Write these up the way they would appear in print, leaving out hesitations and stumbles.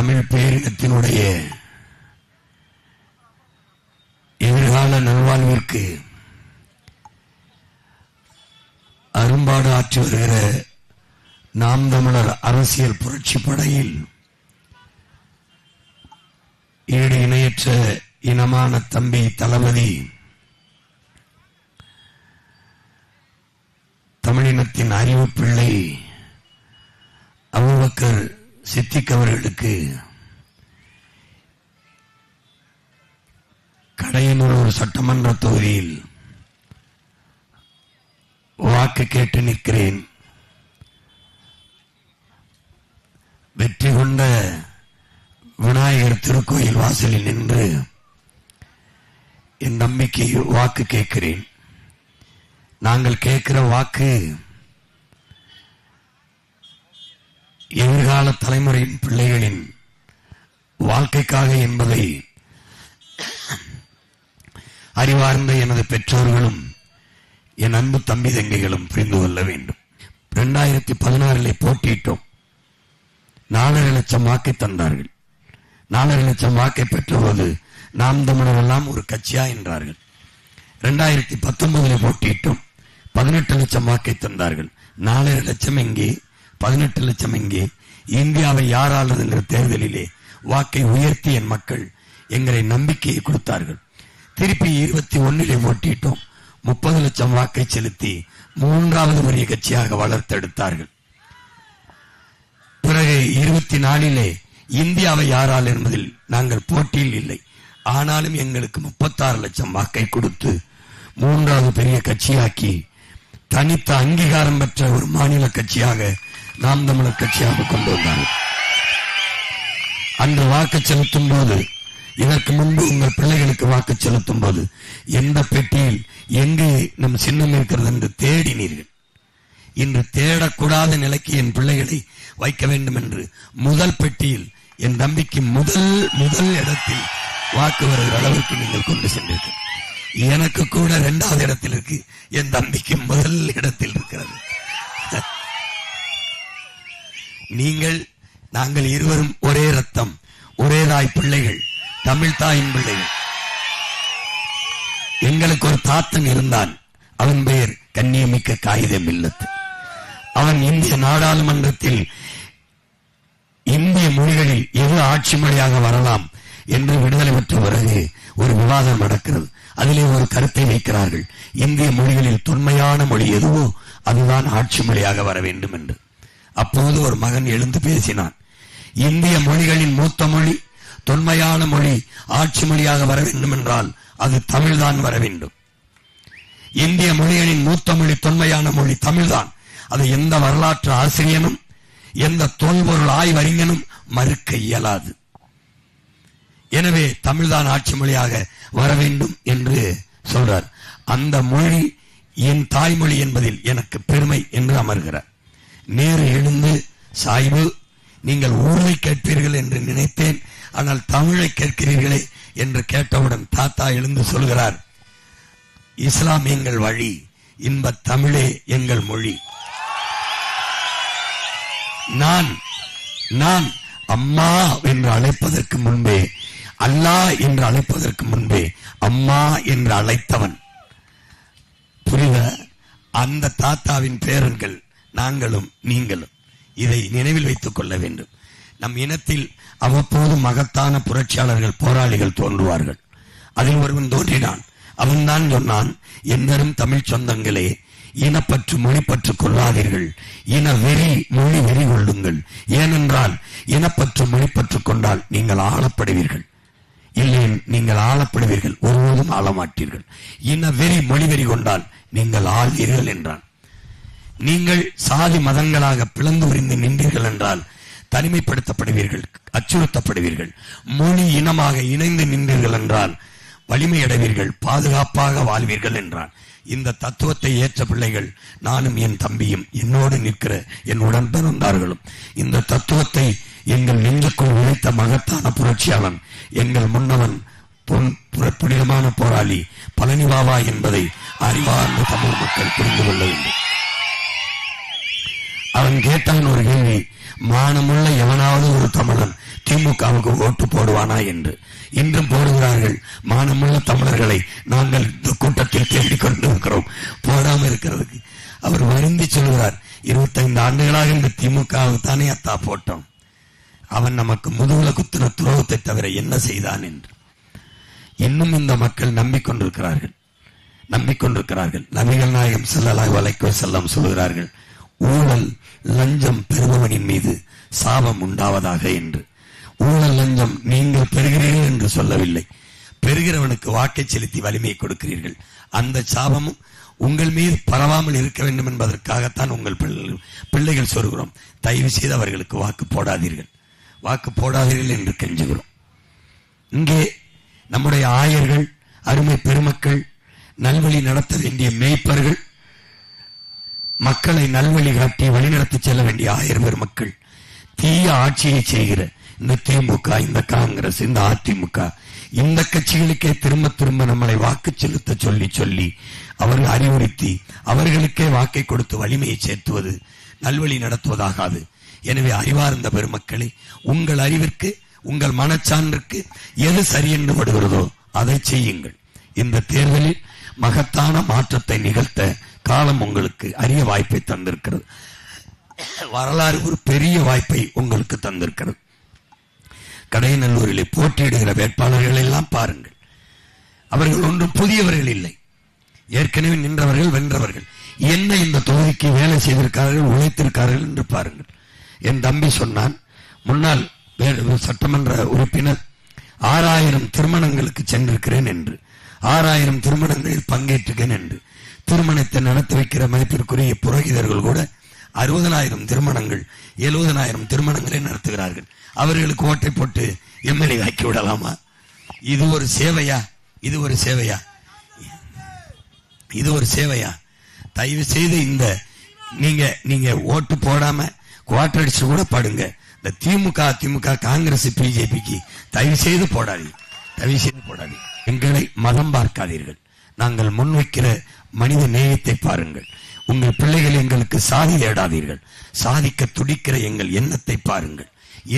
தமிழ் பேரினத்தினுடைய எதிர்கால நல்வாழ்விற்கு அரும்பாடு ஆற்றி வருகிற நாம் தமிழர் அரசியல் புரட்சி படையில் ஈடு இணையற்ற இனமான தம்பி தளபதி தமிழினத்தின் அறிவு பிள்ளை அபூபக்கர் சித்திக் அவர்களுக்கு கடையனூர் சட்டமன்ற தொகுதியில் வாக்கு கேட்டு நிற்கிறேன். வெற்றி கொண்ட விநாயகர் திருக்கோயில் வாசலில் நின்று என் நம்பிக்கை வாக்கு கேட்கிறேன். நாங்கள் கேட்கிற வாக்கு எதிர்கால தலைமுறையின் பிள்ளைகளின் வாழ்க்கைக்காக என்பதை அறிவார்ந்த எனது பெற்றோர்களும் என் அன்பு தம்பி தங்கைகளும் புரிந்து கொள்ள வேண்டும். 2016 போட்டியிட்டோம். 4.5 லட்சம் வாக்கை தந்தார்கள். 4.5 லட்சம் வாக்கை பெற்றபோது நாம் தமிழர் எல்லாம் ஒரு கட்சியா என்றார்கள். 2019 போட்டியிட்டோம். 18 லட்சம் வாக்கை தந்தார்கள். 4.5 லட்சம் எங்கே, 18 லட்சம் எங்கே? இந்தியாவை யாரால் என்ற தேர்தலிலே வாக்கை உயர்த்தி என் மக்கள் எங்களை நம்பிக்கையை கொடுத்தார்கள். திருப்பி 21 போட்டியிட்டோம். 30 லட்சம் வாக்கை செலுத்தி 3வது பெரிய கட்சியாக வளர்த்தெடுத்தார்கள். பிறகு 24 இந்தியாவை யாரால் என்பதில் நாங்கள் போட்டியில் இல்லை. ஆனாலும் எங்களுக்கு 36 லட்சம் வாக்கை கொடுத்து 3வது பெரிய கட்சியாக்கி தனித்த அங்கீகாரம் பெற்ற ஒரு மாநில கட்சியாக நாம் தமிழர் கட்சியாக கொண்டு வந்தார்கள். அன்று வாக்கு செலுத்தும் போது, இதற்கு முன்பு உங்கள் பிள்ளைகளுக்கு வாக்கு செலுத்தும் போது எந்த பெட்டியில் எங்கே நம் சின்னம் இருக்கிறது என்று தேடினீர்கள். இன்று தேடக்கூடாத நிலைக்கு என் பிள்ளைகளை வைக்க வேண்டும் என்று முதல் பெட்டியில் என் தம்பிக்கு முதல் இடத்தில் வாக்கு வருகிற அளவுக்கு நீங்கள் கொண்டு சென்றீர்கள். எனக்கு கூட 2வது இடத்தில் இருக்கு, என் தம்பிக்கு முதல் இடத்தில் இருக்கிறது. நாங்கள் இருவரும் ஒரே ரத்தம், ஒரே தாய் பிள்ளைகள், தமிழ் தாயின் பிள்ளைகள். எங்களுக்கு ஒரு தாத்தன் இருந்தான். அவன் பெயர் கண்ணியமிக்க காகிதம் இல்லத்து. அவன் இந்திய நாடாளுமன்றத்தில் இந்திய மொழிகளில் எது ஆட்சி மொழியாக வரலாம் என்று விடுதலை பெற்ற பிறகு ஒரு விவாதம் நடக்கிறது. அதிலே ஒரு கருத்தை வைக்கிறார்கள். இந்திய மொழிகளில் தொன்மையான மொழி எதுவோ அதுதான் ஆட்சி மொழியாக வர வேண்டும் என்று. அப்போது ஒரு மகன் எழுந்து பேசினான். இந்திய மொழிகளின் மூத்த மொழி, தொன்மையான மொழி ஆட்சி மொழியாக வர வேண்டும் என்றால் அது தமிழ்தான் வர வேண்டும். இந்திய மொழிகளின் மூத்த மொழி, தொன்மையான மொழி தமிழ்தான். அதை எந்த வரலாற்று ஆசிரியனும் எந்த தொல்பொருள் ஆய்வறிஞனும் மறுக்க இயலாது. எனவே தமிழ்தான் ஆட்சி மொழியாக வர வேண்டும் என்று சொல்றார். அந்த மொழி என் தாய்மொழி என்பதில் எனக்கு பெருமை என்று அமர்கிறார். நேரு எழுந்து, சாய்பு, நீங்கள் ஊரை கேட்பீர்கள் என்று நினைத்தேன், ஆனால் தமிழை கேட்கிறீர்களே என்று கேட்டவுடன் தாத்தா எழுந்து சொல்கிறார், இஸ்லாம் எங்கள் வழி, இன்ப தமிழே எங்கள் மொழி. நான் அம்மா என்று அழைப்பதற்கு முன்பே, அல்லாஹ் என்று அழைப்பதற்கு முன்பே அம்மா என்று அழைத்தவன். புரியுத? அந்த தாத்தாவின் பேரன்கள் நாங்களும் நீங்களும். இதை நினைவில் வைத்துக் கொள்ள வேண்டும். நம் இனத்தில் அவ்வப்போது மகத்தான புரட்சியாளர்கள், போராளிகள் தோன்றுவார்கள். அதில் ஒருவன் தோன்றினான். அவன்தான் சொன்னான், என்னரும் தமிழ் சொந்தங்களே, இனப்பற்று மொழிப்பற்று கொள்ளாதீர்கள், இன வெறி மொழி வெறி கொள்ளுங்கள். ஏனென்றால் இனப்பற்று மொழிப்பற்று கொண்டால் நீங்கள் ஆளப்படுவீர்கள். இல்லை, நீங்கள் ஆளப்படுவீர்கள், ஒருபோதும் ஆளமாட்டீர்கள். இன வெறி மொழி வெறி கொண்டால் நீங்கள் ஆள்வீர்கள் என்றான். நீங்கள் சாதி மதங்களாக பிளந்து உரிந்து நின்றீர்கள் என்றால் தனிமைப்படுத்தப்படுவீர்கள், அச்சுறுத்தப்படுவீர்கள். மொழி இனமாக இணைந்து நின்றீர்கள் என்றால் வலிமையடைவீர்கள், பாதுகாப்பாக வாழ்வீர்கள் என்றான். இந்த தத்துவத்தை ஏற்ற பிள்ளைகள் நானும் என் தம்பியும், என்னோடு நிற்கிற என் உடன் பிறந்தார்களும் இந்த தத்துவத்தை எங்கள் நெஞ்சுக்குள் உழைத்த மகத்தான புரட்சியாளன், எங்கள் முன்னவன், புனிதமான போராளி பழனி பாபா என்பதை அறிவார்ந்த தமிழ் மக்கள் புரிந்து கொள்ள வேண்டும். அவன் கேட்டான் ஒரு கேள்வி, மானமுள்ள எவனாவது ஒரு தமிழன் திமுகவுக்கு ஓட்டு போடுவானா என்று. இன்றும் போடுகிறார்கள். மானமுள்ள தமிழர்களை நாங்கள் இந்த கூட்டத்தில் தேடிக்கொண்டிருக்கிறோம் போடாமல் இருக்கிறதுக்கு. அவர் வருந்தி சொல்கிறார், 25 ஆண்டுகளாக இந்த திமுகவுக்கு தானே அத்தா போட்டோம், அவன் நமக்கு முதுகுல குத்தின துரோகத்தை தவிர என்ன செய்தான் என்று. இன்னும் இந்த மக்கள் நம்பிக்கொண்டிருக்கிறார்கள். நபிகள் நாயகம் ஸல்லல்லாஹு அலைஹி வஸல்லம் சொல்கிறார்கள், ஊழல் லஞ்சம் பெறுபவனின் மீது சாபம் உண்டாவதாக என்று. ஊழல் லஞ்சம் நீங்கள் பெறுகிறீர்கள் என்று சொல்லவில்லை, பெறுகிறவனுக்கு வாக்கை செலுத்தி வலிமையை கொடுக்கிறீர்கள். அந்த சாபமும் உங்கள் மீது பரவாமல் இருக்க வேண்டும் என்பதற்காகத்தான் உங்கள் பிள்ளைகள் சொல்கிறோம், தயவு செய்து அவர்களுக்கு வாக்கு போடாதீர்கள் என்று கெஞ்சுகிறோம். இங்கே நம்முடைய ஆயர்கள், அருமை பெருமக்கள், நல்வழி நடத்த வேண்டிய மேய்ப்பர்கள், மக்களை நல்வழி காட்டி வழிநடத்தி செல்ல வேண்டிய ஆயர் பெருமக்கள், தீய ஆட்சியை செய்கிற இந்த திமுக, இந்த காங்கிரஸ், இந்த அதிமுக, இந்த கட்சிகளுக்கே திரும்ப நம்மளை வாக்கு செலுத்த சொல்லி அவர்கள் அறிவுறுத்தி அவர்களுக்கே வாக்கை கொடுத்து வலிமையை சேர்த்துவது நல்வழி நடத்துவதாகாது. எனவே அறிவார்ந்த பெருமக்களே, உங்கள் அறிவிற்கு, உங்கள் மனச்சான்றுக்கு எது சரி என்று படுகிறதோ அதை செய்யுங்கள். இந்த தேர்தலில் மகத்தான மாற்றத்தை நிகழ்த்த காலம் உங்களுக்கு அரிய வாய்ப்பை தந்திருக்கிறது. வரலாறு ஒரு பெரிய வாய்ப்பை உங்களுக்கு தந்திருக்கிறது. கடையநல்லூரிலே போட்டியிடுகிற வேட்பாளர்கள் எல்லாம் பாருங்கள். அவர்கள் ஒன்றும் புதியவர்கள் இல்லை, ஏற்கனவே நின்றவர்கள், வென்றவர்கள். என்ன இந்த தொகுதிக்கு வேலை செய்திருக்கார்கள், உழைத்திருக்கார்கள் என்று பாருங்கள். என் தம்பி சொன்னான், முன்னாள் சட்டமன்ற உறுப்பினர், 6000 திருமணங்களுக்கு சென்றிருக்கிறேன் என்று, 6000 திருமணங்களில் பங்கேற்றிருக்கேன் என்று. திருமணத்தை நடத்தி வைக்கிற மதிப்பிற்குரிய புரோகிதர்கள் கூட 60,000 திருமணங்கள், 70,000 திருமணங்களை நடத்துகிறார்கள். அவர்களுக்கு ஓட்டை போட்டு எம்எல்ஏ ஆக்கி விடலாமா? இது ஒரு சேவையா? தயவு செய்து இந்த நீங்க ஓட்டு போடாம குவார்டர் அடிச்சு கூட பாடுங்க. இந்த திமுக, காங்கிரஸ், பிஜேபிக்கு தயவு செய்து போடாதீங்க. எங்களை மதம் பார்க்காதீர்கள். நாங்கள் முன்வைக்கிற மனித நேயத்தை பாருங்கள். உங்கள் பிள்ளைகள் எங்களுக்கு சாதி தேடாதீர்கள். சாதிக்க துடிக்கிற எங்கள் எண்ணத்தை பாருங்கள்.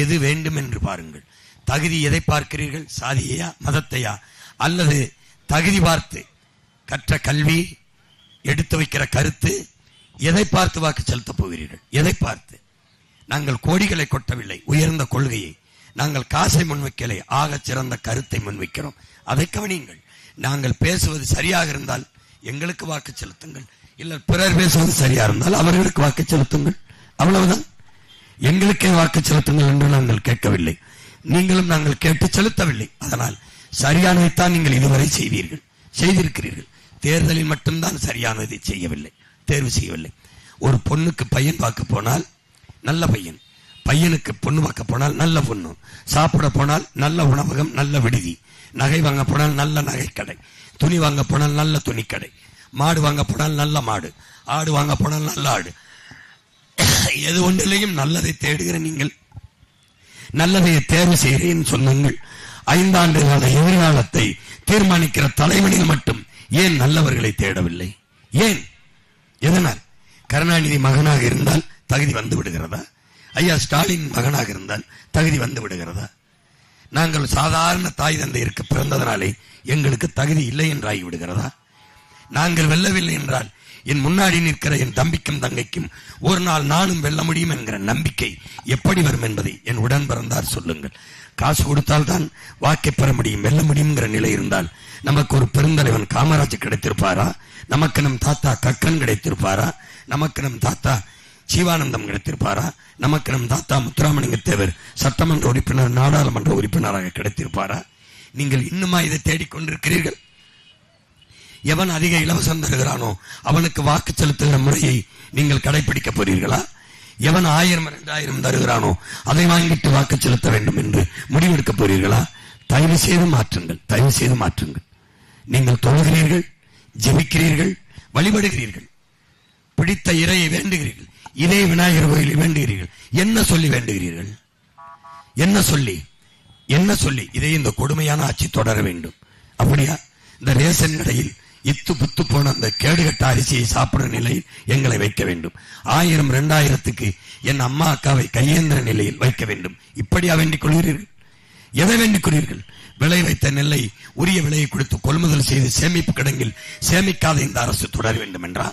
எது வேண்டும் என்று பாருங்கள். தகுதி எதை பார்க்கிறீர்கள்? சாதியையா, மதத்தையா? அல்லது தகுதி பார்த்து, கற்ற கல்வி, எடுத்து வைக்கிற கருத்து, எதை பார்த்து வாக்கு செலுத்தப் போகிறீர்கள்? எதை பார்த்து? நாங்கள் கோடிகளை கொட்டவில்லை, உயர்ந்த கொள்கையை. நாங்கள் காசை முன்வைக்கலை, ஆக சிறந்த கருத்தை முன்வைக்கிறோம். அதை கவனியுங்கள். நாங்கள் பேசுவது சரியாக இருந்தால் எங்களுக்கு வாக்கு செலுத்துங்கள், இல்ல பிறர் பேசுவது சரியா இருந்தால் அவர்களுக்கு வாக்கு செலுத்துங்கள். அவ்வளவுதான். எங்களுக்கே வாக்கு செலுத்துங்கள் என்று நாங்கள் கேட்கவில்லை, நீங்களும் நாங்கள் கேட்டு செலுத்தவில்லை. அதனால் சரியானதைத்தான் நீங்கள் இதுவரை செய்திருக்கிறீர்கள். தேர்தலில் மட்டும்தான் சரியானதை தேர்வு செய்யவில்லை. ஒரு பொண்ணுக்கு பையன் பார்க்க போனால் நல்ல பையன், பையனுக்கு பொண்ணு பார்க்க போனால் நல்ல பொண்ணு, சாப்பிட போனால் நல்ல உணவகம், நல்ல விடுதி, நகை வாங்க போனால் நல்ல நகை கடை, துணி வாங்க போனால் நல்ல துணி கடை, மாடு வாங்க போனால் நல்ல மாடு, ஆடு வாங்க போனால் நல்ல ஆடு. எது ஒன்றிலையும் நல்லதை தேடுகிற நீங்கள் நல்லதை தேர்வு செய்கிறேன் சொன்னீங்கள். 5 ஆண்டு கால எதிர்காலத்தை தீர்மானிக்கிற தலைவனில் மட்டும் ஏன் நல்லவர்களை தேடவில்லை? ஏன்? எதனால்? கருணாநிதி மகனாக இருந்தால் தகுதி வந்து விடுகிறதா? ஐயா ஸ்டாலின் மகனாக இருந்தால் தகுதி வந்து விடுகிறதா? நாங்கள் சாதாரண தாய் தந்தையருக்கு பிறந்ததனாலே எங்களுக்கு தகுதி இல்லை என்று ஆகிவிடுகிறதா? நாங்கள் வெல்லவில்லை என்றால் என் முன்னாடி நிற்கிற என் தம்பிக்கும் தங்கைக்கும் ஒரு நாள் நானும் வெல்ல முடியும் என்கிற நம்பிக்கை எப்படி வரும் என்பதை என் உடன் பிறந்தார் சொல்லுங்கள். காசு கொடுத்தால் தான் வாக்கை பெற முடியும், வெல்ல முடியுங்கிற நிலை இருந்தால் நமக்கு ஒரு பெருந்தலைவன் காமராஜ் கிடைத்திருப்பாரா? நமக்கு நம் தாத்தா கக்கன் கிடைத்திருப்பாரா? நமக்கு நம் தாத்தா ஜீவானந்தம் கிடைத்திருப்பாரா? நமக்கு நம் தாத்தா முத்துராமலிங்க தேவர் சட்டமன்ற உறுப்பினர், நாடாளுமன்ற உறுப்பினராக கிடைத்திருப்பாரா? நீங்கள் இன்னுமா இதை தேடிக்கொண்டிருக்கிறீர்கள்? எவன் அதிக இலவசம் தருகிறானோ அவனுக்கு வாக்கு செலுத்துகிற முறையை நீங்கள் கடைபிடிக்க போறீர்களா? எவன் 1000 2000 தருகிறானோ அதை வாங்கிட்டு வாக்கு செலுத்த வேண்டும் என்று முடிவெடுக்க போறீர்களா? தயவு செய்து மாற்றுங்கள். நீங்கள் தொழுகிறீர்கள், ஜெபிக்கிறீர்கள், வழிபடுகிறீர்கள், பிடித்த இறையை வேண்டுகிறீர்கள், இதே விநாயகர் கோயிலில் வேண்டுகிறீர்கள். என்ன சொல்லி வேண்டுகிறீர்கள்? என்ன சொல்லி இதே இந்த கொடுமையான ஆட்சி தொடர வேண்டும்? அப்படியா? இந்த ரேஷன் கடையில் இத்து புத்து போன அந்த கேடுகட்ட அரிசியை சாப்பிடுற நிலையில் எங்களை வைக்க வேண்டும். 1000 2000க்கு என் அம்மா அக்காவை கையேந்திர நிலையில் வைக்க வேண்டும். இப்படியா வேண்டிக் கொள்கிறீர்கள்? எதை வேண்டிக் கொள்கிறீர்கள்? விளை வைத்த நெல்லை உரிய விலையை கொடுத்து கொள்முதல் செய்து சேமிப்பு கிடங்கில் சேமிக்காத இந்த அரசு தொடர வேண்டும் என்றா?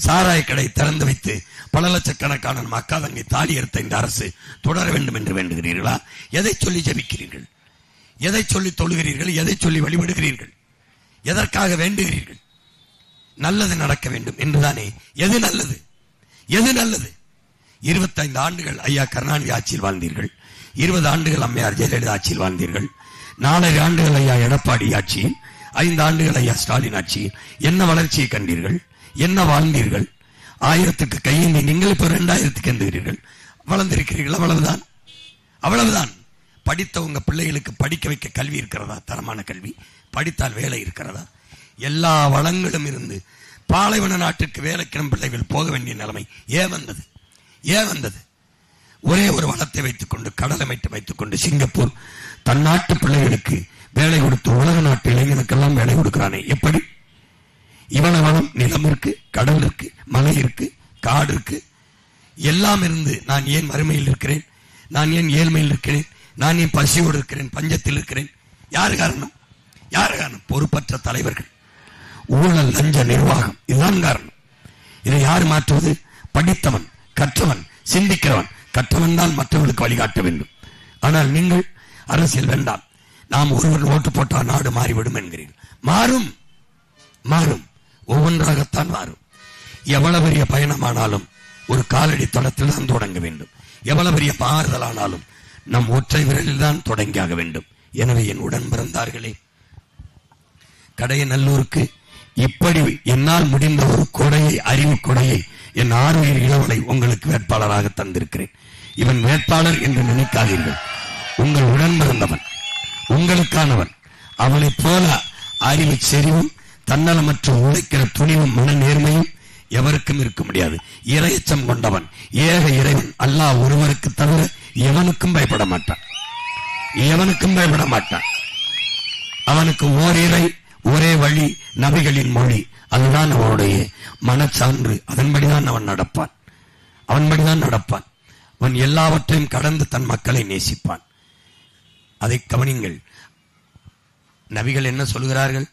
சாராய கடை திறந்து வைத்து பல லட்சக்கணக்கான அக்கா தங்கை தாலி எடுத்த இந்த அரசு தொடர வேண்டும் என்று வேண்டுகிறீர்களா? எதை சொல்லி ஜபிக்கிறீர்கள்? எதை சொல்லி தொழுகிறீர்கள்? எதை சொல்லி வழிபடுகிறீர்கள்? எதற்காக வேண்டுகிறீர்கள்? நல்லது நடக்க வேண்டும் என்றுதானே. எது நல்லது? எது நல்லது? 25 ஆண்டுகள் ஐயா கருணாநிதி ஆட்சியில் வாழ்ந்தீர்கள். 20 ஆண்டுகள் அம்மையார் ஜெயலலிதா ஆட்சியில் வாழ்ந்தீர்கள். 4 ஆண்டுகள் ஐயா எடப்பாடி ஆட்சியில், 5 ஆண்டுகள் ஐயா ஸ்டாலின் ஆட்சியில் என்ன வளர்ச்சியை கண்டீர்கள்? என்ன வாழ்ந்தீர்கள்? 1000க்கு கையேந்தி நீங்கள் இப்ப 2000க்கு எந்துகிறீர்கள். வளர்ந்திருக்கிறீர்கள், அவ்வளவுதான். அவ்வளவுதான். படித்த உங்க பிள்ளைகளுக்கு படிக்க வைக்க கல்வி இருக்கிறதா? தரமான கல்வி. படித்தால் வேலை இருக்கிறதா? எல்லா வளங்களும் இருந்து பாலைவன நாட்டிற்கு வேலைக்கிறம் பிள்ளைகள் போக வேண்டிய நிலைமை ஏன் வந்தது? ஏன் வந்தது? ஒரே ஒரு வளத்தை வைத்துக் கொண்டு, கடலமைட்டு வைத்துக் கொண்டு சிங்கப்பூர் தன் நாட்டு பிள்ளைகளுக்கு வேலை கொடுத்து உலக நாட்டு இளைஞனுக்கெல்லாம் வேலை கொடுக்கிறானே, எப்படி? இவ்வளவு வளம், நிலம் இருக்கு, கடல் இருக்கு, மலை இருக்கு, காடு இருக்கு, எல்லாம் இருந்து நான் ஏன் வறுமையில் இருக்கிறேன்? நான் ஏன் ஏழ்மையில் இருக்கிறேன்? நான் ஏன் பசியோடு இருக்கிறேன்? பஞ்சத்தில் இருக்கிறேன்? யாரு காரணம்? யாரு காரணம்? பொறுப்பற்ற தலைவர்கள், ஊழல், லஞ்ச நிர்வாகம், இதுதான் காரணம். இதை யார் மாற்றுவது? படித்தவன், கற்றவன், சிந்திக்கிறவன். கற்றவன் தான் மற்றவர்களுக்கு வழிகாட்ட வேண்டும். ஆனால் நீங்கள் அரசியல் வேண்டாம், நாம் ஒருவர் ஓட்டு போட்டால் நாடு மாறிவிடும் என்கிறீர்கள். மாறும், மாறும், ஒவ்வொன்றாகத்தான் மாறும். எவ்வளவு பெரிய பயணமானாலும் ஒரு காலடி தளத்தில் தான் தொடங்க வேண்டும். எவ்வளவு பெரிய மாறுதலானாலும் நம் ஒற்றை விரலில் தான் தொடங்கியாக வேண்டும். எனவே என் உடன் பிறந்தார்களே, கடையநல்லூருக்கு இப்படி என்னால் முடிந்த ஒரு கொடையை, அறிவு கொடையை, என் 6 இளவலை உங்களுக்கு வேட்பாளராக தந்திருக்கிறேன். இவன் வேட்பாளர் என்று நினைக்காதீர்கள். உங்கள் உடன் பிறந்தவன், உங்களுக்கானவன். அவனைப் போல அறிவு செறிவும் தன்னலமற்ற உழைக்கிற துணிவும் மன நேர்மையும் எவருக்கும் இருக்க முடியாது. இறையச்சம் கொண்டவன், ஏக இறைவன் அல்லாஹ் ஒருவருக்கு தவிர எவனுக்கும் பயப்பட மாட்டான். எவனுக்கும் பயப்பட மாட்டான். அவனுக்கு ஓரிரை, ஒரே வழி, நபிகளின் மொழி, அதுதான் அவனுடைய மனச்சான்று. அதன்படிதான் அவன் நடப்பான். அவன்படிதான் நடப்பான். அவன் எல்லாவற்றையும் கடந்து தன் மக்களை நேசிப்பான். அதை கவனிங்கள். நபிகள் என்ன சொல்கிறார்கள்?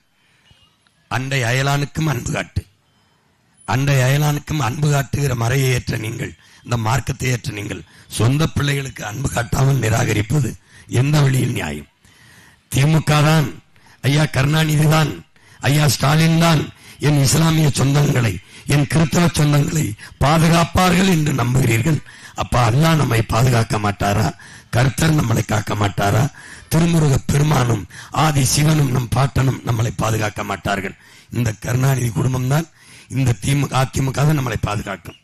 அண்டை அயலானுக்கும் அன்பு காட்டு. அண்டை அயலானுக்கும் அன்பு காட்டுகிற மறையை ஏற்ற நீங்கள், இந்த மார்க்கத்தை ஏற்ற நீங்கள், சொந்த பிள்ளைகளுக்கு அன்பு காட்டாமல் நிராகரிப்பது எந்த வழியில் நியாயம்? திமுக தான், ஐயா கருணாநிதி தான், ஐயா ஸ்டாலின் தான் என் இஸ்லாமிய சொந்தங்களை, என் கிறிஸ்தவ சொந்தங்களை பாதுகாப்பார்கள் என்று நம்புகிறீர்கள். அப்ப அல்லாஹ் நம்மை பாதுகாக்க மாட்டாரா? கர்த்தர் நம்மளை காக்க மாட்டாரா? திருமுருக பெருமானும் ஆதி சிவனும் நம் பாட்டனும் நம்மளை பாதுகாக்க மாட்டார்கள். இந்த கருணாநிதி குடும்பம் தான், இந்த அதிமுக தான் நம்மளை பாதுகாக்கும்.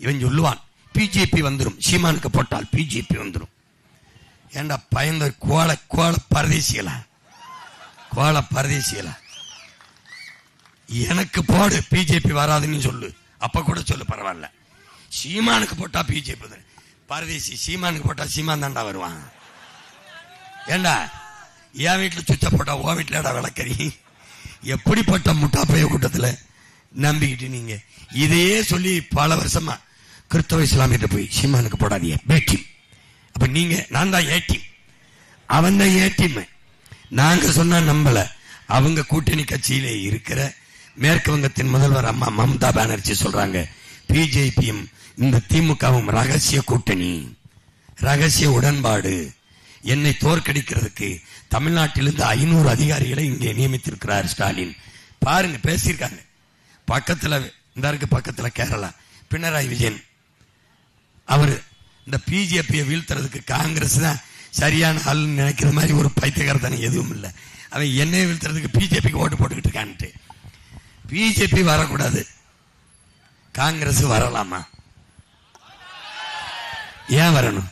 இவன் சொல்லுவான் பிஜேபி வந்துடும், சீமானுக்கு போட்டால் பிஜேபி வந்துடும். ஏண்டா பயந்த கோல பரதேசிகளா, கோல பரதேசிகளா, எனக்கு போடு பிஜேபி வராதுன்னு சொல்லு, அப்ப கூட சொல்லு பரவாயில்ல. சீமானுக்கு போட்டா பிஜேபி பரதேசி, சீமானுக்கு போட்டா சீமான் தாண்டா வருவான். ஏண்டா என் வீட்டுல சுத்த போட்டா ஓ வீட்டுலடா விளக்கறி? எப்படிப்பட்ட முட்டாப்பைய கூட்டத்துல நம்பிக்கிட்டு நீங்க இதையே சொல்லி பல வருஷமா கிறிஸ்தவ இஸ்லாமியிட்ட போய் சீமானுக்கு போடாதீங்க பேட்டி. அப்ப நீங்க, நான் தான் ஏடிம், அவன் தான் ஏடிம். நாங்க சொன்னா நம்பல. அவங்க கூட்டணி கட்சியிலே இருக்கிற மேற்கு வங்கத்தின் முதல்வர் அம்மா மம்தா பானர்ஜி சொல்றாங்க, பிஜேபியும் இந்த திமுகவும் ரகசிய கூட்டணி, ரகசிய உடன்பாடு. என்னை தோற்கடிக்கிறதுக்கு தமிழ்நாட்டிலிருந்து 500 அதிகாரிகளை இங்கே நியமித்திருக்கிறார் ஸ்டாலின். பாருங்க, பேசியிருக்காங்க. பக்கத்துல இந்த இருக்கு, பக்கத்துல கேரளா பினராயி விஜயன், அவர் இந்த பிஜேபியை வீழ்த்துறதுக்கு காங்கிரஸ் தான் சரியான ஆள் நினைக்கிற மாதிரி ஒரு பைத்தியக்காரத்தனை எதுவும் இல்லை. அவன் என்னைய வீழ்த்துறதுக்கு பிஜேபிக்கு ஓட்டு போட்டுக்கிட்டு இருக்கான்ட்டு. பிஜேபி வரக்கூடாது, காங்கிரஸ் வரலாமா? ஏன் வரணும்?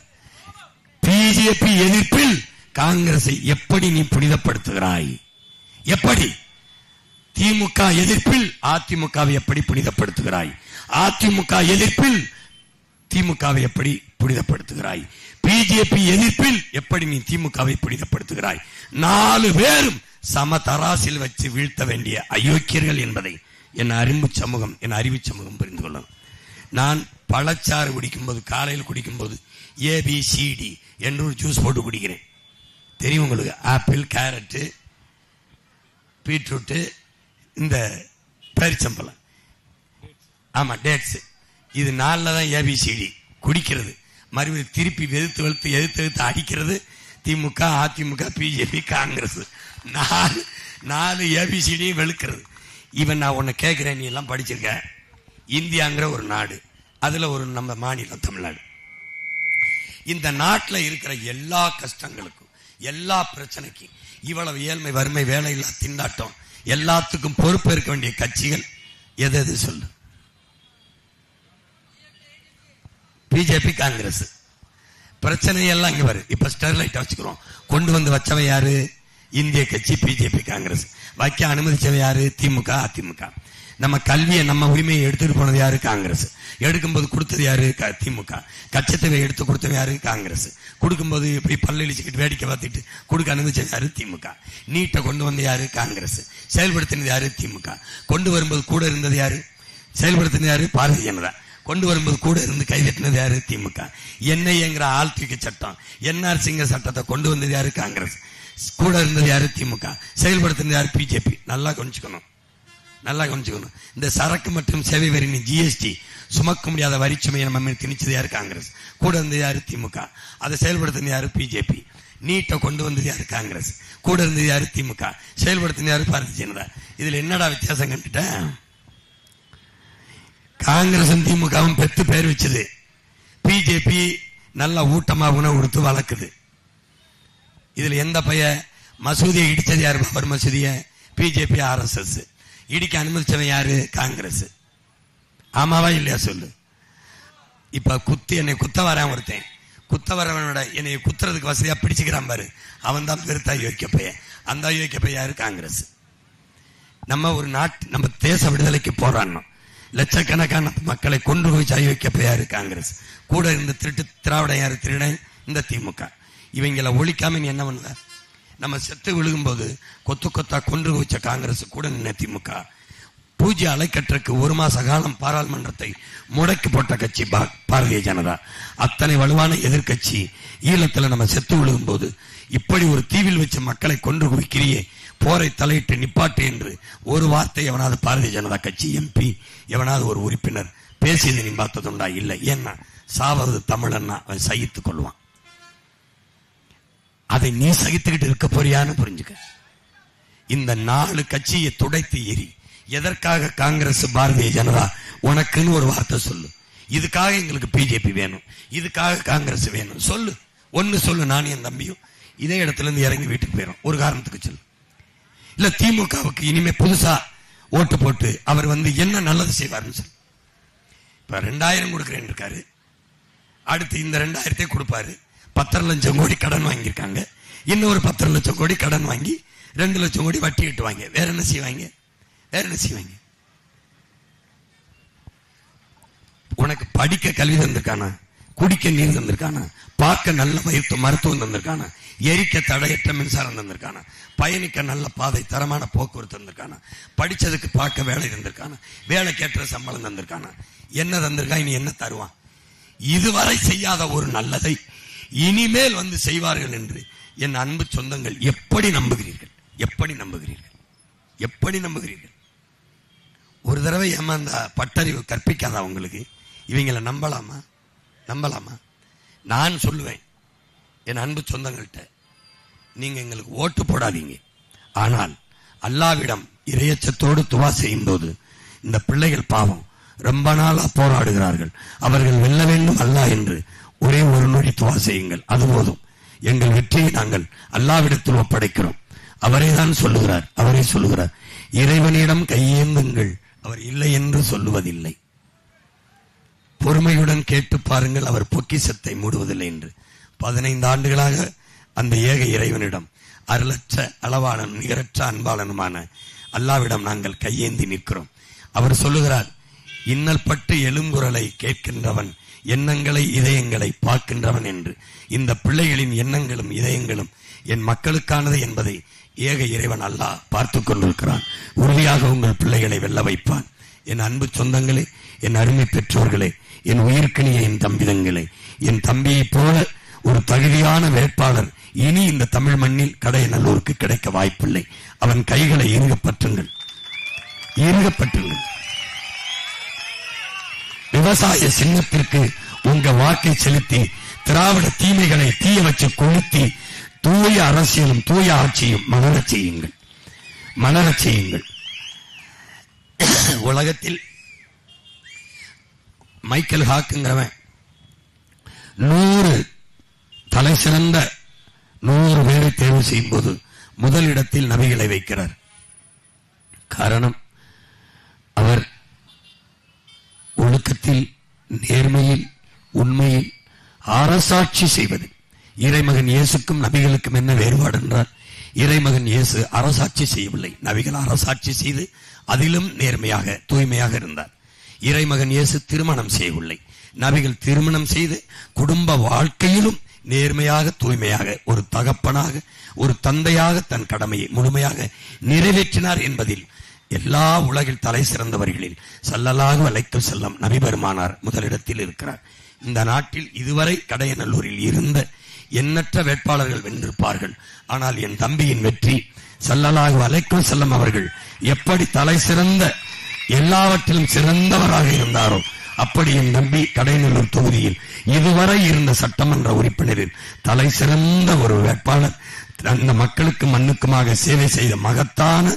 பிஜேபி எதிர்ப்பில் காங்கிரஸை எப்படி நீ புனிதப்படுத்துகிறாய்? எப்படி? திமுக எதிர்ப்பில் அதிமுகவை எப்படி புனிதப்படுத்துகிறாய்? அதிமுக எதிர்ப்பில் திமுகவை எப்படி புனிதப்படுத்துகிறாய்? பிஜேபி எதிர்ப்பில் எப்படி நீ திமுகவை புனிதப்படுத்துகிறாய்? 4 பேரும் சம தராசில் வச்சு வீழ்த்த வேண்டிய அயோக்கியர்கள் என்பதை என் அறிவு சமூகம் புரிந்து கொள்ளும். நான் பழச்சாறு குடிக்கும்போது, காலையில் குடிக்கும்போது ABCD என்று ஒரு ஜூஸ் போட்டு குடிக்கிறேன். தெரியும் உங்களுக்கு? ஆப்பிள், கேரட்டு, பீட்ரூட்டு, இந்த பேரிச்சம்பழம், ஆமா டேட்ஸ், இது 4 தான் ABCD குடிக்கிறது. மறுபடியும் திருப்பி எதிர்த்து அடிக்கிறது திமுக, அதிமுக, BJP, காங்கிரஸ். 4 ABCD வெளுக்கிறது. இவன் நான் உன்னை கேட்கிறேன், நீ எல்லாம் படிச்சிருக்க, இந்தியாங்கிற ஒரு நாடு, அதுல ஒரு நம்ம மாநிலம் தமிழ்நாடு. இந்த நாட்டில் இருக்கிற எல்லா கஷ்டங்களுக்கும், எல்லா பிரச்சனைக்கும், இவ்வளவு ஏழ்மை, வறுமை, வேலையில்லா திண்டாட்டம், எல்லாத்துக்கும் பொறுப்பேற்க வேண்டிய கட்சிகள் எது சொல்லு? BJP, காங்கிரஸ். பிரச்சனையெல்லாம் இங்க வரும். இப்ப ஸ்டெர்லைட் வச்சுக்கிறோம், கொண்டு வந்து வச்சவை யாரு? இந்திய கட்சி BJP, காங்கிரஸ். வைக்க அனுமதிச்சவை யாரு? திமுக, அதிமுக. நம்ம கல்வியை, நம்ம உரிமையை எடுத்துட்டு போனது யாரு? காங்கிரஸ். எடுக்கும்போது கொடுத்தது யாரு? திமுக. கச்சத்தவை எடுத்து கொடுத்தது யாரு? காங்கிரஸ். கொடுக்கும்போது இப்படி பல்லளிச்சுக்கிட்டு வேடிக்கை பார்த்துட்டு கொடுக்க அனுமதிச்சது யாரு? திமுக. நீட்டை கொண்டு வந்த யாரு? காங்கிரஸ். செயல்படுத்தினது யாரு? திமுக. கொண்டு வரும்போது கூட இருந்தது யாரு? செயல்படுத்தினது யாரு? பாரதிய ஜனதா. கொண்டு வரும்போது கூட இருந்து கைதட்டினது யாரு? திமுக. என்ஐங்கிற ஆள் தூக்கி சட்டம், NRCங்கிற சட்டத்தை கொண்டு வந்தது யாரு? காங்கிரஸ். கூட இருந்தது யாரு? திமுக. செயல்படுத்தினது யாரு? BJP. நல்லா கவனிச்சுக்கணும். இந்த சரக்கு மற்றும் சேவை வரி GST சுமக்க முடியாத வரிச்சுமையை நம்ம திணிச்சது யாரு? காங்கிரஸ். கூட இருந்தது யாரு? திமுக. அதை செயல்படுத்தினது யாரு? BJP. நீட்டை கொண்டு வந்தது யாரு? காங்கிரஸ். கூட இருந்தது யாரு? திமுக. செயல்படுத்தினது யாரு? பாரதிய ஜனதா. இதுல என்னடா வித்தியாசம் கண்டுட்டேன்? காங்கிரசும் திமுகவும் பெத்து பேர் வச்சது, BJP நல்ல ஊட்டமா உணவு கொடுத்து வளர்க்குது. இதுல எந்த பைய மசூதியை இடிச்சது யாரு? Babur மசூதிய BJP, RSS. இடிக்க அனுமதிச்சவன் யாரு? காங்கிரஸ். ஆமாவா இல்லையா சொல்லு? இப்ப என்னை குத்த வரான் ஒருத்தன், குத்த வரவனோட என்னை குத்துறதுக்கு வசதியா பிடிச்சுக்கிறான் பாரு, அவன் தான் பெருத்தா யோக்கிய பையன். அந்த யோக்கிய பையன் யாரு? காங்கிரஸ். நம்ம ஒரு நம்ம தேச விடுதலைக்கு போராடணும். லட்சக்கணக்கான மக்களை கொண்டு போய் அயோக்கிய யாரு? காங்கிரஸ். கூட இருந்த திராவிட யாரு? திருடன் இந்த திமுக. இவங்களை ஒழிக்காம நீ என்ன பண்ணுவ? நம்ம செத்து விழுகும்போது கொத்து கொத்தா கொன்று வச்ச காங்கிரஸ் கூட நின்ன திமுக. பூஜ்ய அலைக்கற்றுக்கு 1 மாச காலம் பாராளுமன்றத்தை முடக்கி போட்ட கட்சி பாரதிய ஜனதா. அத்தனை வலுவான எதிர்கட்சி ஈழத்துல நம்ம செத்து விழுகும்போது இப்படி ஒரு தீவில் வச்ச மக்களை கொன்று குவிக்கிறியே, போரை தலையிட்டு நிப்பாட்டு என்று ஒரு வார்த்தை எவனாவது பாரதிய ஜனதா கட்சி MP, எவனாவது ஒரு உறுப்பினர் பேசியது நீ பார்த்ததுண்டா? இல்லை. ஏன்னா சாவது தமிழன்னா அவன் சகித்துக் கொள்வான். அதை நீ சகித்துக்கிட்டு இருக்க போறியான்னு புரிஞ்சுக்க. இந்த 4 கட்சியை துடைத்து எரி. எதற்காக காங்கிரஸ், பாரதிய ஜனதா? உனக்குன்னு ஒரு வார்த்தை சொல்லு. இதுக்காக எங்களுக்கு BJP வேணும், இதுக்காக காங்கிரஸ் வேணும் சொல்லு. ஒன்னு சொல்லு. நானும் என் தம்பியும் இதே இடத்துல இருந்து இறங்கி வீட்டுக்கு போயிடும். ஒரு காரணத்துக்கு சொல்லு. இல்ல திமுகவுக்கு இனிமே புதுசா ஓட்டு போட்டு அவர் என்ன நல்லது செய்வார்னு சொல்லு. இப்ப 2000 கொடுக்கிறேன் இருக்காரு, அடுத்து இந்த 2000 கொடுப்பாரு. 10 லட்சம் கோடி கடன் வாங்கியிருக்காங்க. இன்னொரு 10 லட்சம் கோடி கடன் வாங்கி 2 லட்சம் கோடி வட்டி கட்டுவாங்க. வேற என்ன செய்வாங்க? உனக்கு படிக்க கல்வி தந்திருக்கானா? குடிக்க நீர் தந்திருக்கானா? பார்க்க நல்ல மருத்துவம் தந்திருக்கானா? எரிக்க தடையற்ற மின்சாரம் தந்திருக்கானா? பயணிக்க நல்ல பாதை, தரமான போக்குவரத்து தந்திருக்கானா? படிச்சதுக்கு பார்க்க வேலை தந்திருக்கானா? வேலைக்கேற்ற சம்பளம் தந்திருக்கானா? என்ன தந்திருக்கான்? இனி என்ன தருவான்? இதுவரை செய்யாத ஒரு நல்லதை இனிமேல் செய்வார்கள் என்று என் அன்பு சொந்தங்கள் எப்படி நம்புகிறீர்கள்? ஒரு தடவை ஏமாந்தா பட்டறிவு கற்பிக்காதா உங்களுக்கு? இவங்களை நம்பலாமா? நான் சொல்லுவேன் என் அன்பு சொந்தங்கள்கிட்ட, நீங்க எங்களுக்கு ஓட்டு போடாதீங்க. ஆனால் அல்லாவிடம் இறையச்சத்தோடு துவா செய்யும் போது, இந்த பிள்ளைகள் பாவம் ரொம்ப நாளா போராடுகிறார்கள், அவர்கள் வெல்ல வேண்டும் அல்லாஹ் என்று ஒரே ஒரு நொடி துவா செய்யுங்கள். அது போதும். எங்கள் வெற்றியை நாங்கள் அல்லாவிடத்தில் ஒப்படைக்கிறோம். அவரே சொல்லுகிறார், இறைவனிடம் கையேந்துங்கள், அவர் இல்லை என்று சொல்லுவதில்லை. பொறுமையுடன் கேட்டு பாருங்கள், அவர் பொக்கிஷத்தை மூடுவதில்லை என்று. 15 ஆண்டுகளாக அந்த ஏக இறைவனிடம், அருளற்ற அளவாளன் நிகரற்ற அன்பாளனுமான அல்லாவிடம் நாங்கள் கையேந்தி நிற்கிறோம். அவர் சொல்லுகிறார், இன்னல் பட்டு எழுங்குரலை கேட்கின்றவன் எண்ணங்களை இதயங்களை பார்க்கின்றவன் என்று. இந்த பிள்ளைகளின் எண்ணங்களும் இதயங்களும் என் மக்களுக்கானது என்பதை ஏக இறைவன் அல்லாஹ் பார்த்து கொண்டிருக்கிறான். உறுதியாக உங்கள் பிள்ளைகளை வெல்ல வைப்பான். என் அன்பு சொந்தங்களே, என் அருமை பெற்றோர்களே, என் உயிர்க்கணிய என் தம்பிதங்களே, என் தம்பியைப் போல ஒரு தகுதியான வேட்பாளர் இனி இந்த தமிழ் மண்ணில் கடையநல்லூருக்கு கிடைக்க வாய்ப்பில்லை. அவன் கைகளை இறுகப்பற்றுங்கள். விவசாய சின்னத்திற்கு உங்க வாக்கை செலுத்தி திராவிட தீமைகளை தீய வச்சு கொளுத்தி தூய அரசியலும் தூய ஆட்சியும் மலரச் செய்யுங்கள். உலகத்தில் மைக்கேல் ஹாக்குங்கிறவன் 100 தலை சிறந்த 100 பேரை தேர்வு செய்யும் போது முதலிடத்தில் நபிகளை வைக்கிறார். காரணம், அவர் ஒழுக்கத்தில், நேர்மையில், உண்மையில் அரசாட்சி செய்வது. இறைமகன் இயேசுக்கும் நபிகளுக்கும் என்ன வேறுபாடு என்றால், இறைமகன் இயேசு அரசாட்சி செய்யவில்லை, நபிகள் அரசாட்சி செய்து அதிலும் நேர்மையாக தூய்மையாக இருந்தார். இறைமகன் இயேசு திருமணம் செய்யவில்லை, நபிகள் திருமணம் செய்து குடும்ப வாழ்க்கையிலும் நேர்மையாக தூய்மையாக ஒரு தகப்பனாக ஒரு தந்தையாக தன் கடமையை முழுமையாக நிறைவேற்றினார் என்பதில் எல்லா உலகில் தலை சிறந்தவர்களில் ஸல்லல்லாஹு அலைஹி வஸல்லம் நபி பெருமானார் முதலிடத்தில் இருக்கிறார். இந்த நாட்டில் இதுவரை கடையநல்லூரில் இருந்த எண்ணற்ற வேட்பாளர்கள் வென்றிருப்பார்கள். ஆனால் என் தம்பியின் வெற்றி ஸல்லல்லாஹு அலைஹி வஸல்லம் அவர்கள் எப்படி தலை சிறந்த எல்லாவற்றிலும் சிறந்தவராக இருந்தாரோ அப்படி என் நம்பி கடையநல்லூர் தொகுதியில் இதுவரை இருந்த சட்டமன்ற உறுப்பினரில் தலை சிறந்த ஒரு வேட்பாளர், அந்த மக்களுக்கு மண்ணுக்குமாக சேவை செய்த மகத்தான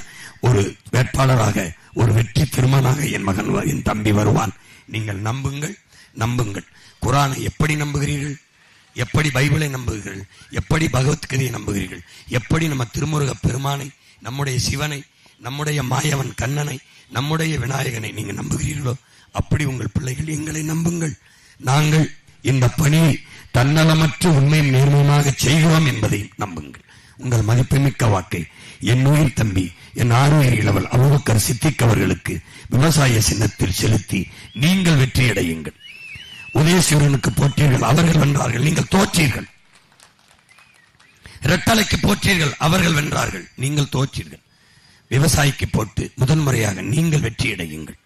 ஒரு வேட்பாளராக, ஒரு வெற்றி திருமணமாக என் தம்பி வருவான். நீங்கள் நம்புங்கள். குர்ஆனை எப்படி நம்புகிறீர்கள்? எப்படி பைபிளை நம்புகிறீர்கள்? எப்படி பகவத்கீதையை நம்புகிறீர்கள்? எப்படி நம்ம திருமுருக பெருமானை, நம்முடைய சிவனை, நம்முடைய மாயவன் கண்ணனை, நம்முடைய விநாயகனை நீங்க நம்புகிறீர்களோ அப்படி உங்கள் பிள்ளைகள் எங்களை நம்புங்கள். நாங்கள் இந்த பணியை தன்னலமற்ற உண்மையும் நேர்மையுமாக செய்கிறோம் என்பதை நம்புங்கள். உங்கள் மதிப்புமிக்க வாக்கை என் உயிர் தம்பி, என் ஆறுயிர் இளவல் அபூபக்கர் சித்திக் அவர்களுக்கு விவசாய சின்னத்தில் செலுத்தி நீங்கள் வெற்றியடையுங்கள். உதயசூரனுக்கு போற்றீர்கள், அவர்கள் வென்றார்கள், நீங்கள் தோற்றீர்கள். இரட்டலைக்கு போற்றீர்கள், அவர்கள் வென்றார்கள், நீங்கள் தோற்றீர்கள். விவசாயிக்கு போட்டு முதன்முறையாக நீங்கள் வெற்றியடையுங்கள்.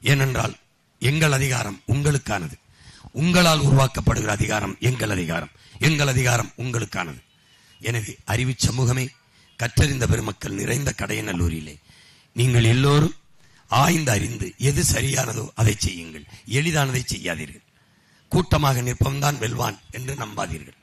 ஏனென்றால் எங்கள் அதிகாரம் உங்களுக்கானது, உங்களால் உருவாக்கப்படுகிற அதிகாரம் எங்கள் அதிகாரம், எங்கள் அதிகாரம் உங்களுக்கானது. எனவே அறிவு சமூகமே, கற்றறிந்த பெருமக்கள் நிறைந்த கடையநல்லூரிலே நீங்கள் எல்லோரும் ஆய்ந்து அறிந்து எது சரியானதோ அதை செய்யுங்கள். எளிதானதை செய்யாதீர்கள். கூட்டமாக நிற்பவன்தான் வெல்வான் என்று நம்பாதீர்கள்.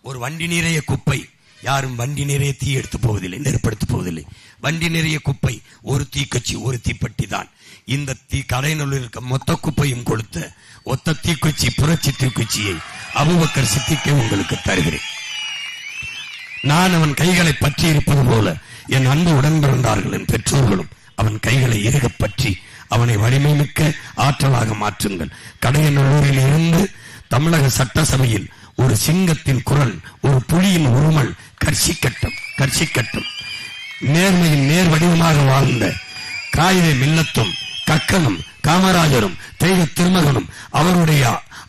ஒரு வண்டி நிறைய குப்பை, யாரும் வண்டி நிறைய தீ எடுத்து போவதில்லை, நெருப்படுத்த போவதில்லை. வண்டி நிறைய குப்பை, ஒரு தீக்கச்சி, ஒரு தீப்பெட்டி தான். இந்த கடையநல்லூரில் இருக்க மொத்த குப்பையும் கொடுத்த ஒத்த தீக்குச்சி, புரட்சி தீக்குச்சியை அபூபக்கர் சித்திக்கை உங்களுக்கு தருகிறேன். நான் அவன் கைகளை பற்றி இருப்பது போல என் அன்பு உடன் பிறந்தார்கள் என் பெற்றோர்களும் அவன் கைகளை இறுக பற்றி அவனை வலிமைமிக்க ஆற்றலாக மாற்றுங்கள். கடையநல்லூரில் இருந்து தமிழக சட்டசபையில் ஒரு சிங்கத்தின் குரல், ஒரு புலியின் உருமல் கர்ஷிக்கட்டும். நேர்மையின் நேர் வடிவமாக வாழ்ந்த காயிதே மில்லத்தும் கக்கனும் காமராஜரும் தெய்வ திருமகனும்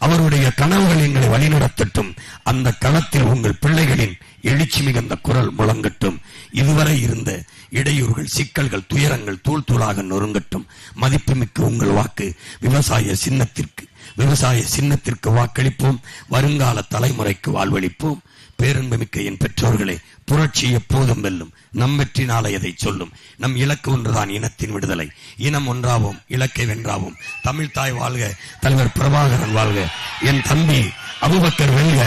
அவருடைய கனவுகள் எங்களை வழிநடத்தட்டும். அந்த களத்தில் உங்கள் பிள்ளைகளின் எழுச்சி மிகுந்த குரல் முழங்கட்டும். இதுவரை இருந்த இடையூறுகள், சிக்கல்கள், துயரங்கள் தூள் தூளாக நொறுங்கட்டும். மதிப்புமிக்க உங்கள் வாக்கு விவசாய சின்னத்திற்கு வாக்களிப்போம். வருங்கால தலைமுறைக்கு வாழ்வளிப்போம். பேரன்புமிக்க என் பெற்றோர்களே, புரட்சி எப்போதும் வெல்லும். நம் வெற்றி நாளை அதை சொல்லும். நம் இலக்கு ஒன்றுதான், இனத்தின் விடுதலை. இனம் ஒன்றாவோம், இலக்கை வென்றாவோம். தமிழ் தாய் வாழ்க, தலைவர் பிரபாகரன் வாழ்க. என் தம்பி அபூபக்கர் வெல்க.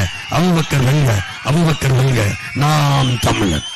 நாம் தமிழர்.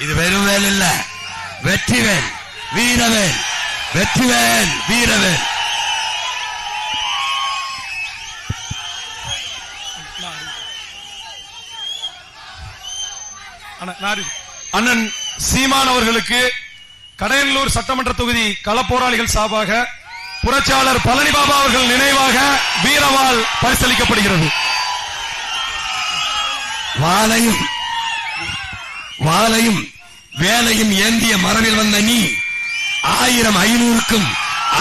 இது வெறும் வேல் இல்ல, வெற்றிவேல், வீரவேல், வெற்றிவேல், வீரவேல். அண்ணன் சீமான் அவர்களுக்கு கடையநல்லூர் சட்டமன்ற தொகுதி களப்போராளிகள் சார்பாக புரட்சியாளர் பழனி பாபா அவர்கள் நினைவாக வீரவாள் பரிசளிக்கப்படுகிறது. வாளையும் வேலையும் ஏந்திய மரபில் வந்த நீ 1000 500க்கும்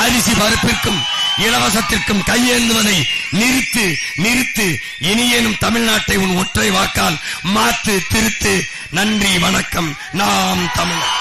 அரிசி பருப்பிற்கும் இலவசத்திற்கும் கையேந்துவதை நிறுத்து. இனியேனும் தமிழ்நாட்டை உன் ஒற்றை வாக்கால் மாற்று, திருத்து. நன்றி, வணக்கம். நாம் தமிழர்.